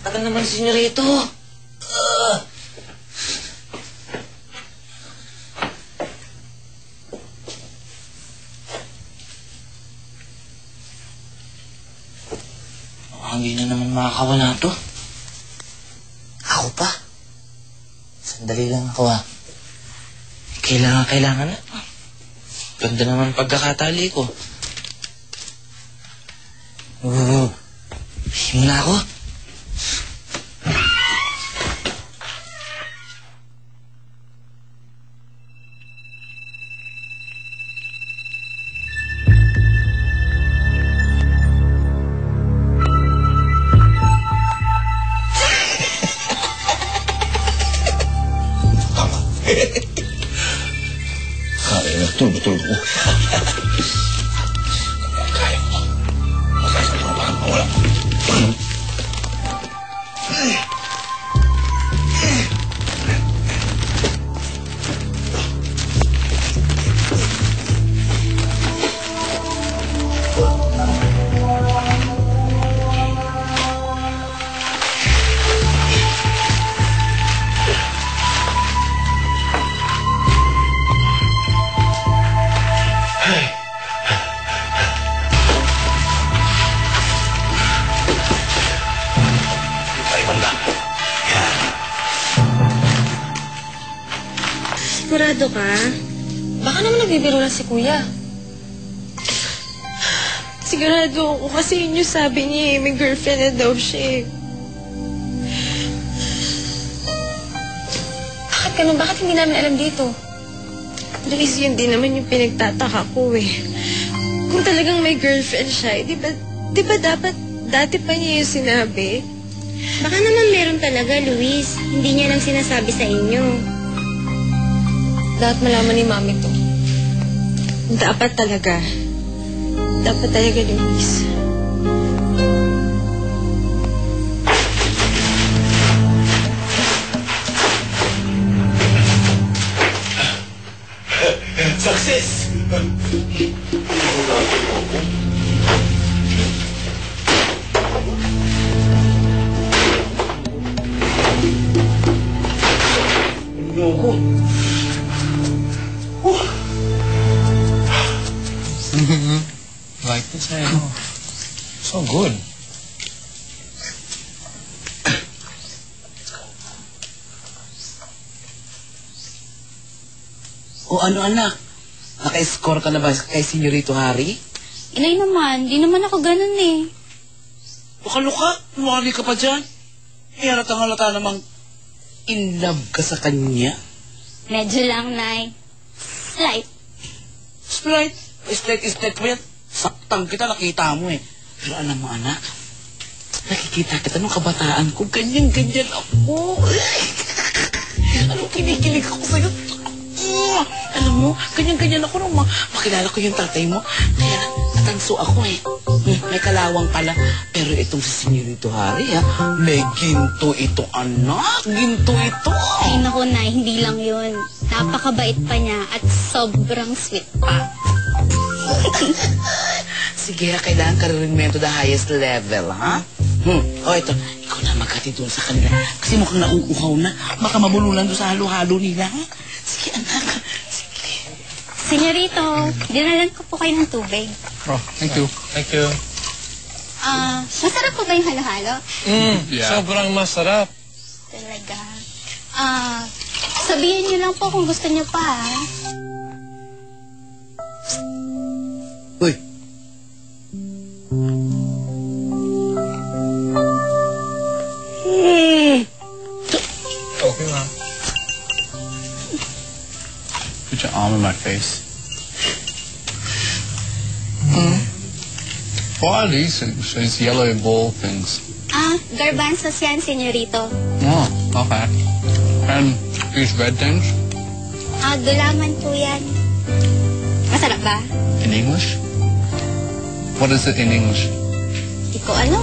Tagal naman, senyorito. Hindi na naman makakawala to. Ako pa. Sandali lang ako, ha. Kailangan na. Ganda naman pagkakatali ko. Himo na ako. Betul. Kaya mo. Masasal mo parang mawala. Sigurado ka? Baka naman nagbibiro lang si Kuya. Sigurado ako kasi yun yung sabi niya may girlfriend na daw siya. Bakit ganun? Bakit hindi namin alam dito? Luis, yun din naman yung pinagtataka ko eh. Kung talagang may girlfriend siya, di ba dapat dati pa niya yung sinabi? Baka naman meron talaga, Luis. Hindi niya lang sinasabi sa inyo. Dapat malaman ni Mami to. Dapat talaga. Dapat talaga, Luis. Success! Like this, I know. So good. O ano, anak? Naka-score ka na ba kay Senyorito Harry? Inay naman, di naman ako ganun eh. Luka-luka, lumali ka pa dyan. Eh, halata namang in love ka sa kanya. Medyo lang, Nay. Slight. Slight mo yan. Saktang kita, nakita mo eh. Pero alam mo, anak, nakikita kita nung kabataan ko, ganyan-ganyan ako. Anong kinikilig ako sa'yo? Alam mo, ganyan-ganyan ako nung makilala ko yung tatay mo. Kaya natanso ako eh. May kalawang pala. Pero itong si Senyorito Harry, ha? May ginto ito, anak. Ginto ito. Ay, naku, Nay, hindi lang yun. Napakabait pa niya at sobrang sweet pa. Sige, kailangan ka rin to the highest level, ha? O, ito. Ikaw na magkati doon sa kanila. Kasi mukhang nauuhaw na. Baka mabululan doon sa halo-halo nila, ha? Sige, anak. Sige. Senyorito, dinalan ko po kayo ng tubig. Oh, thank you. Thank you. Masarap po ba yung halo-halo? Yeah. Sobrang masarap. Talaga. Sabihin niyo lang po kung gusto niyo pa, ha? Uy. Okay, Mom. Put your arm in my face. What are these things? These yellow ball things. Garbanzos yan, senyorito. Oh, okay. And these red things? Gulaman po yan. Masarap ba? In English? What is it in English? Hindi ko alam.